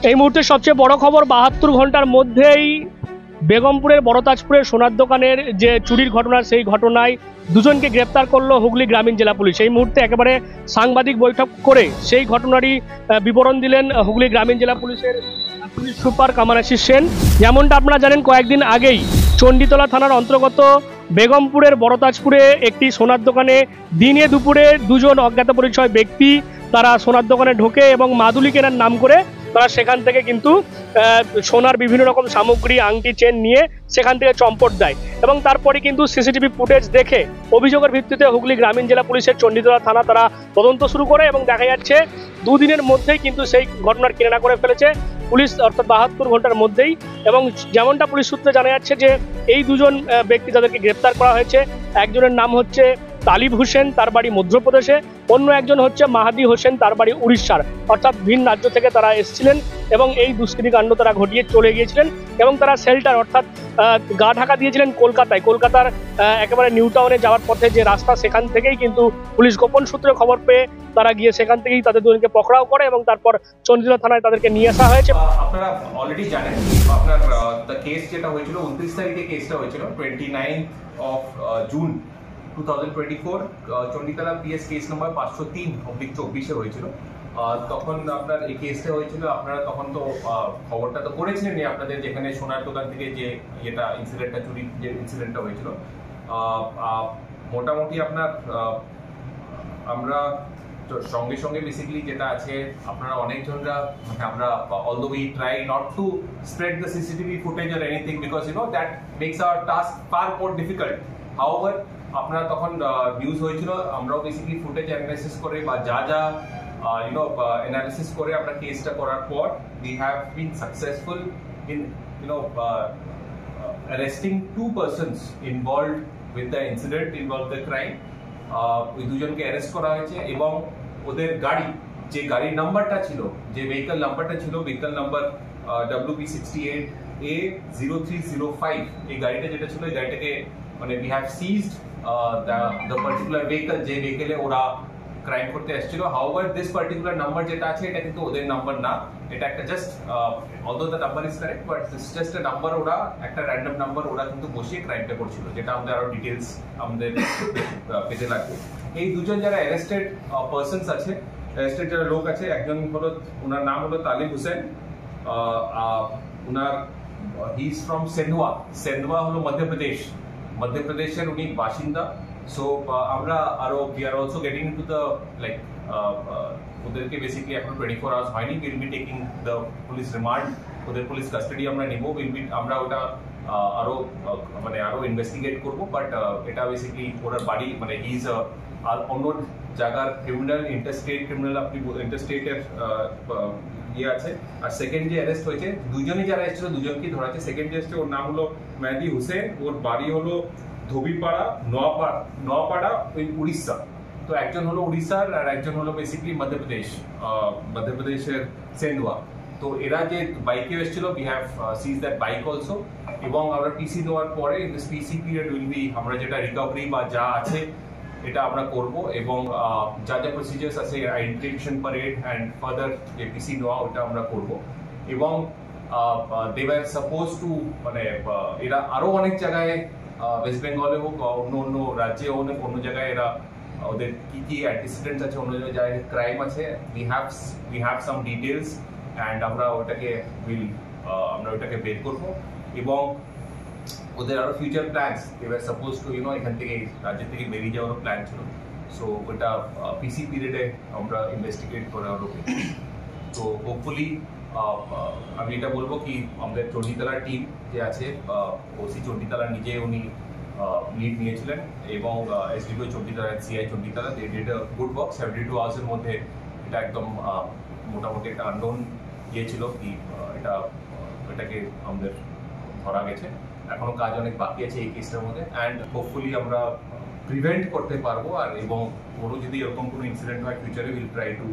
এই মুহূর্তে সবচেয়ে বড় খবর, ৭২ ঘন্টার মধ্যেই বেগমপুরের বড়তাজপুরের সোনার দোকানের যে চুরির ঘটনা, সেই ঘটনায় দুজনকে গ্রেপ্তার করলো হুগলি গ্রামীণ জেলা পুলিশ। এই মুহূর্তে একেবারে সাংবাদিক বৈঠক করে সেই ঘটনারই বিবরণ দিলেন হুগলি গ্রামীণ জেলা পুলিশের পুলিশ সুপার কামানাশিস সেন। যেমনটা আপনারা জানেন, কয়েকদিন আগেই চণ্ডীতলা থানার অন্তর্গত বেগমপুরের বড়তাজপুরে একটি সোনার দোকানে দিনে দুপুরে দুজন অজ্ঞাত পরিচয় ব্যক্তি তারা সোনার দোকানে ঢোকে এবং মাদুলি কেনার নাম করে তারা সেখান থেকে কিন্তু সোনার বিভিন্ন রকম সামগ্রী, আংটি, চেন নিয়ে সেখান থেকে চম্পট দেয় এবং তারপরে কিন্তু সিসিটিভি ফুটেজ দেখে অভিযোগের ভিত্তিতে হুগলি গ্রামীণ জেলা পুলিশের চণ্ডীতলা থানা তারা তদন্ত শুরু করে এবং দেখা যাচ্ছে দুদিনের মধ্যেই কিন্তু সেই ঘটনার কিনারা করে ফেলেছে পুলিশ, অর্থাৎ ৭২ ঘন্টার মধ্যেই। এবং যেমনটা পুলিশ সূত্রে জানা যাচ্ছে যে এই দুজন ব্যক্তি যাদেরকে গ্রেপ্তার করা হয়েছে, একজনের নাম হচ্ছে তালিব হোসেন, তার বাড়ি মধ্যপ্রদেশে, অন্য একজন হচ্ছে মাহাদি হোসেন, তার বাড়ি উড়িষ্যার, অর্থাৎ ভিন রাজ্য থেকে তারা এসেছিলেন এবং এই দুষ্কৃতিকাণ্ড তারা ঘটিয়ে চলে গিয়েছিলেন এবং তারা শেল্টার অর্থাৎ গা ঢাকা দিয়েছিলেন কলকাতার একেবারে নিউ টাউনে যাওয়ার পথে যে রাস্তা, সেখান থেকেই কিন্তু পুলিশ গোপন সূত্রে খবর পেয়ে তারা গিয়ে সেখান থেকেই তাদের দুজনকে পকড়াও করে এবং তারপর চণ্ডীতলা থানায় তাদেরকে নিয়ে আসা হয়েছে। আপনারা অলরেডি জানেন আপনার কেস যেটা হয়েছিল 29 তারিখে কেসটা হয়েছিল 29 of June 2024 Chanditala PS case number 503/24 হয়েছিল। তখন আপনার এই কেসটা হয়েছিল, আপনারা তখন তো খবরটা তো করেছিলেন আপনাদের যেখানে সোনার দোকান থেকে যে এটা ইনসিডেন্টটা, চুরির যে ইনসিডেন্টটা হয়েছিল। মোটামুটি আপনার আমরা সঙ্গে সঙ্গে বেসিক্যালি যেটা আছে, আপনারা অনেকজনরা আমরা although we try not to spread the CCTV footage or anything because that makes our task far more difficult. However, আপনারা তখন নিউজ হয়েছিল, আমরাও বেসিক্যালি ফুটেজ অ্যানালাইসিস করে বা যা অ্যানালিসিস করে আমরা কেসটা করার পর we have been successful in arresting 2 persons involved with the incident, involved the crime. ওই দুজনকে অ্যারেস্ট করা হয়েছে এবং ওদের গাড়ি, যে গাড়ির নাম্বারটা ছিল, যে ভেহিকল নাম্বারটা ছিল, ভেহিকল নাম্বার WP68A0305, এই গাড়িটা যেটা ছিল, এই গাড়িটাকে মানে we have seized the particular vehicle, যে ভেহিকলে ওরা ক্রাইম করতে এসেছিল। However, this particular number যেটা আছে এটা কিন্তু ওদের নাম্বার না, এটা একটা just although the number is correct but it's just a number, ওরা একটা র্যান্ডম নাম্বার ওরা কিন্তু বসিয়ে ক্রাইমটা করছিল, যেটা আমাদের আরো ডিটেইলস আমাদের পেতে লাগবে। এই দুজন যারা অ্যারেস্টেড পারসনস আছে, অ্যারেস্টেড যারা লোক আছে, একজন হলো, ওনার নাম হলো তালিব হোসেন, ওনার হি ইজ ফ্রম সেন্দওয়া হলো মধ্যপ্রদেশের উনি বাসিন্দা। সো আমরা আরো we are also getting into the ওদেরকে বেসিক্যালি এখন 24 আওয়ার্স হয়নি, will be taking the police remand, ওদের পুলিশ কাস্টাডি আমরা নিব, আমরা ওটা আরো ইনভেস্টিগেট করব। বাট এটা বেসিক্যালি ওনার বাড়ি মানে হি ইজ অন্য জায়গার ক্রিমিনাল, ইন্টারস্টেট ক্রিমিনাল, আপনি ইন্টারস্টেটের ইয়ে আছে। আর সেকেন্ড যে অ্যারেস্ট হয়েছে, দুজনই যারা এসেছিল দুজনকেই ধরা আছে। সেকেন্ড যে এসছে ওর নাম হলো মেহেদি হোসেন, ওর বাড়ি হলো ধোবিপাড়া, নোয়াপাড়া, ওই উড়িষ্যা। তো একজন হলো উড়িষ্যার আর একজন হলো বেসিক্যালি মধ্যপ্রদেশের সেন্দওয়া। তো এরা যে বাইকে এসেছিল, we have seized that bike also, এবং আমরা পিসি নেওয়ার পরে in this PC period will be আমরা যেটা রিকভারি বা যা আছে এটা আমরা করব এবং যা যা প্রসিজার্স আছে, আইডেন্টিফিকেশন পারেড অ্যান্ড ফার্দার যে পিসি নেওয়া ওটা আমরা করব। এবং they were supposed to মানে এরা আরো অনেক জায়গায় ওয়েস্ট বেঙ্গলে হোক, অন্য রাজ্যে হোক, অন্য জায়গায় এরা ওদের কি অ্যান্টিসিডেন্টস আছে, অন্য জায়গায় ক্রাইম আছে, we have some details and আমরা ওটাকে বের করব। এবং ওদের আরো future plans, they were supposed to এখান থেকে রাজ্য থেকে বেরিয়ে যাওয়ারও প্ল্যান ছিল। সো ওটা পিসি পিরিয়ডে আমরা ইনভেস্টিগেট করা হলো। তো হোপফুলি আমি এটা বলবো কি আমাদের চণ্ডীতলার টিম যে আছে, ওসি চণ্ডীতলা নিজে উনি লিড নিয়েছিলেন এবং SDPO Chanditala, CI Chanditala, they did a good work. 72 আওয়ার্সের মধ্যে এটা একদম মোটামুটি একটা আননোন ইয়ে ছিল কি এটাকে আমাদের ধরা গেছে। এখনো কাজ অনেক বাকি আছে এই কেসটার মধ্যে, অ্যান্ড হোপফুলি আমরা প্রিভেন্ট করতে পারবো। আর এবং কোনো যদি এরকম কোনো ইনসিডেন্ট হয় ফিউচারে, will try to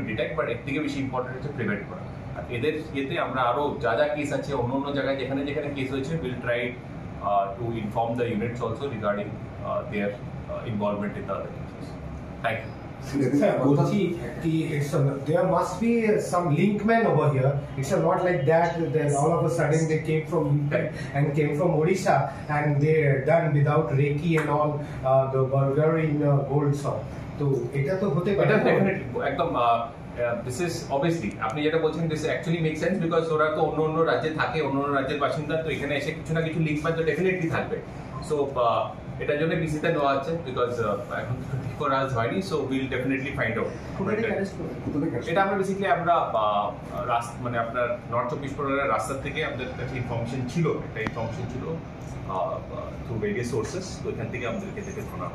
detect, but এর থেকে বেশি ইম্পর্টেন্ট হচ্ছে প্রিভেন্ট করা। আর এদের ইয়েতে আমরা আরো যা কেস আছে অন্য জায়গায় যেখানে কেস হয়েছে, will try to inform the units also regarding their involvement in the other cases. Thank you. There must be some linkman over here. It's not like that. Then all of a sudden they came from and came from Odisha and they done without Reiki and all the Bulgarian gold song. So এটা তো হতে পারে। এটা definitely একদম this is obviously আপনি যেটা বলছেন this actually make sense because ওরা তো অন্য অন্য রাজ্যে থাকে, অন্য অন্য রাজ্যের বাসিন্দা, তো এখানে এসে কিছু না কিছু লিঙ্ক তো ডেফিনেটলি থাকবে। সো এটার জন্য পিসিতে নেওয়া হচ্ছে বিকজ এখন তো 24 আওয়ার্স হয়নি, so will definitely find out. এটা আমরা বেসিক্যালি আমরা মানে আপনার নর্থ 24 পরগনার রাস্তা থেকে আমাদের কাছে ইনফরমেশন ছিল, একটা ইনফরমেশন ছিল থ্রু ভেরিয়াস সোর্সেস, তো এখান থেকে আমাদেরকে দেখে শোনা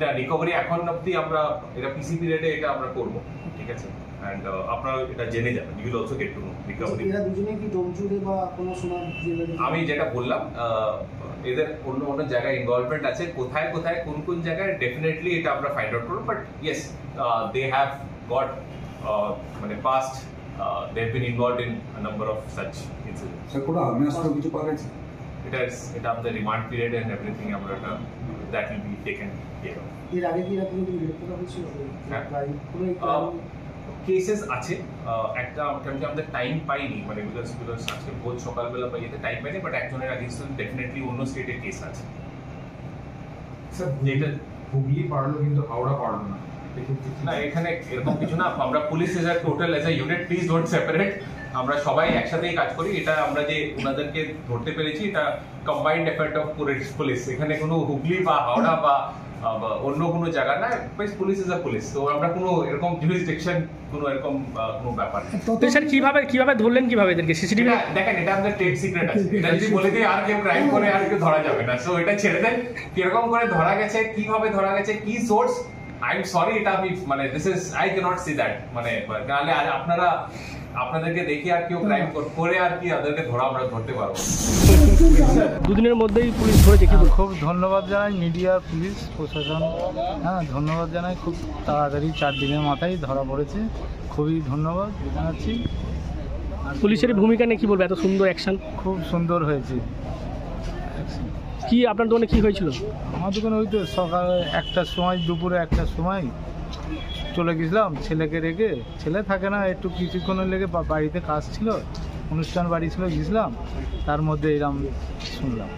না রিকভারি এখন অব্দি আমরা এটা পিসি পিরিয়ডে এটা আমরা করব, ঠিক আছে? এন্ড আপনারা এটা জেনে যাবেন, you will also get to know recovery. এরা দুজনে কি ডোমজুড়ে বা কোনো সোনার আমি যেটা বললাম এদের অন্য অন্য জায়গায় ইনভলভমেন্ট আছে, কোথায় কোথায় কোন কোন জায়গায় ডেফিনেটলি এটা আমরা ফাইন্ড আউট করব, but yes they have got মানে past they have been involved in a number of such incidents. Sir কোনো আগ্নেয়াস্ত্র কিছু পাওয়া গেছে? এটা আমাদের রিমান্ড পিরিয়ড এন্ড এভরিথিং আমরা that will be taken care of. এর আগে কি আপনি গ্রেফতার হয়েছিল? কেসেস আছে, একটা মোটামুটি আমাদের টাইম পাইনি, মানে বিকজ আজকে বহুত সকালবেলা পাই যেতে টাইম পাইনি, বাট একজনের আগে ডেফিনেটলি অন্য স্টেটের কেস আছে। স্যার যেটা হুগলি পারলো কিন্তু হাওড়া পারলো না, না এখানে এরকম কিছু না, আমরা police as a total as a unit, please don't separate, আমরা সবাই একসাথেই কাজ করি। এটা আমরা যে ওনাদেরকে ধরতে পেরেছি এটা কম্বাইন্ড এফর্ট অফ পুলিশ, এখানে কোনো হুগলি বা হাওড়া বা অন্য কোনো জায়গা না, পুলিশ ইজ আ পুলিশ, তো আমরা কোনো এরকম জুরিসডিকশন কোনো এরকম কোনো ব্যাপার নেই। তো স্যার কিভাবে ধরলেন, কিভাবে এদেরকে সিসিটিভি? দেখেন এটা আমাদের ট্রেড সিক্রেট আছে, এটা যদি বলে দিই আর কেউ ক্রাইম করে আর কেউ ধরা যাবে না, সো এটা ছেড়ে দেন। কিরকম করে ধরা গেছে, কিভাবে ধরা গেছে, কি সোর্স, আই এম সরি, এটা আমি মানে this is I can't see that, মানে নাহলে আপনাদেরকে দেখি আর কেউ ক্রাইম করে আর কি ওদেরকে আমরা ধরতে পারবো। দুদিনের মধ্যেই পুলিশ ধরেছে, কি খুব ধন্যবাদ জানাই মিডিয়া, পুলিশ প্রশাসন, হ্যাঁ ধন্যবাদ জানাই, খুব তাড়াতাড়ি 4 দিনের মাথায় ধরা পড়েছে, খুবই ধন্যবাদ জানাচ্ছি। পুলিশের ভূমিকা নিয়ে কি বলবো, এত সুন্দর অ্যাকশন? খুব সুন্দর হয়েছে। কি আপনার দোকানে কি হয়েছিল? আমার দোকানে ওই তো সকালে 1টার সময়, দুপুরে 1টার সময় চলে গেছিলাম ছেলেকে রেখে, ছেলে থাকে না, একটু কিছুক্ষণের লেগে বাড়িতে কাজ ছিল, অনুষ্ঠান বাড়ি ছিল, গেছিলাম, তার মধ্যে এরকম শুনলাম,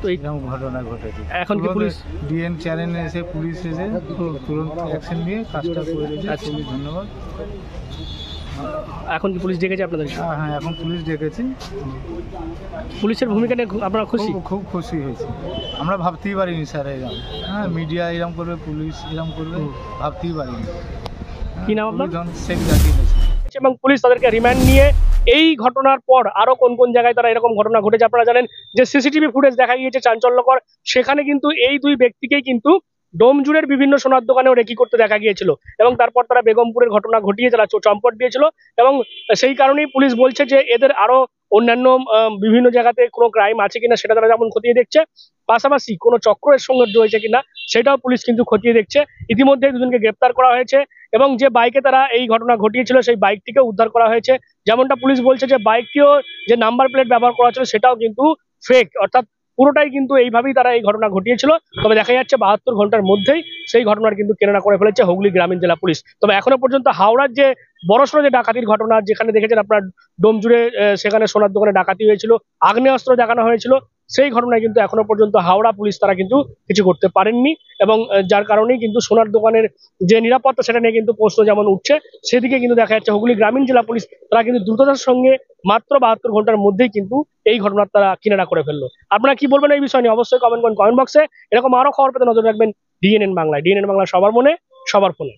তো এইরকম ঘটনা ঘটেছে। এখন কি পুলিশ ডিএন চ্যানেলে এসে পুলিশ এসে তুরন্ত অ্যাকশন নিয়ে কাজটা করে দিয়েছে, খুবই ধন্যবাদ। এখন কি পুলিশ ডেকেছে আপনাদের? হ্যাঁ এখন পুলিশ ডেকেছি। পুলিশের ভূমিকা নিয়ে আপনারা খুশি? খুব খুশি হয়েছি, আমরা ভাবতেই পারিনি স্যার এরকম, হ্যাঁ মিডিয়া এরকম করবে, পুলিশ এরকম করবে, ভাবতেই পারিনি। কি নাম আপনার? শেখ জাকির হোসেন। এবং পুলিশ তাদেরকে রিমান্ড নিয়ে এই ঘটনার পর আরো কোন কোন জায়গায় তারা এরকম ঘটনা ঘটেছে আপনারা জানেন, যে সিসিটিভি ফুটেজ দেখা গিয়েছে চাঞ্চল্যকর, সেখানে কিন্তু এই দুই ব্যক্তিকেই কিন্তু ডোমজুড়ের বিভিন্ন সোনার দোকানেও রেকি করতে দেখা গিয়েছিল, এবং তারপর তারা বেগমপুরের ঘটনা ঘটিয়ে তারা চম্পট দিয়েছিল, এবং সেই কারণেই পুলিশ বলছে যে এদের আরো অন্যান্য বিভিন্ন জায়গাতে কোনো ক্রাইম আছে কিনা সেটা তারা যেমন খতিয়ে দেখছে, পাশাপাশি কোনো চক্রের সঙ্গে রয়েছে কিনা সেটাও পুলিশ কিন্তু খতিয়ে দেখছে। ইতিমধ্যে দুজনকে গ্রেপ্তার করা হয়েছে, এবং যে বাইকে তারা এই ঘটনা ঘটিয়েছিল সেই বাইকটিকে উদ্ধার করা হয়েছে। যেমনটা পুলিশ বলছে যে বাইকটিও যে নাম্বার প্লেট ব্যবহার করা ছিল সেটাও কিন্তু ফেক, অর্থাৎ পুরোটাই কিন্তু এইভাবেই তারা এই ঘটনা ঘটিয়েছিল। তবে দেখা যাচ্ছে 72 ঘন্টার মধ্যেই সেই ঘটনার কিন্তু কেননা করে ফেলেছে হুগলি গ্রামীণ জেলা পুলিশ। তবে এখনো পর্যন্ত হাওড়ার যে বড়সড় যে ডাকাতির ঘটনা, যেখানে দেখেছেন আপনার ডোমজুড়ে সেখানে সোনার দোকানে ডাকাতি হয়েছিল, আগ্নেয়াস্ত্র দেখানো হয়েছিল, সেই ঘটনায় কিন্তু এখনো পর্যন্ত হাওড়া পুলিশ তারা কিন্তু কিছু করতে পারেননি, এবং যার কারণেই কিন্তু সোনার দোকানের যে নিরাপত্তা সেটা নিয়ে কিন্তু প্রশ্ন যেমন উঠছে, সেদিকে কিন্তু দেখা যাচ্ছে হুগলি গ্রামীণ জেলা পুলিশ তারা কিন্তু দ্রুততার সঙ্গে মাত্র 72 ঘন্টার মধ্যেই কিন্তু এই ঘটনার তারা কিনারা করে ফেললো। আপনারা কি বলবেন এই বিষয় নিয়ে অবশ্যই কমেন্ট করুন কমেন্ট বক্সে। এরকম আরো খবর পেতে নজর রাখবেন ডিএনএন বাংলায়। ডিএনএন বাংলা সবার মনে, সবার ফোনে।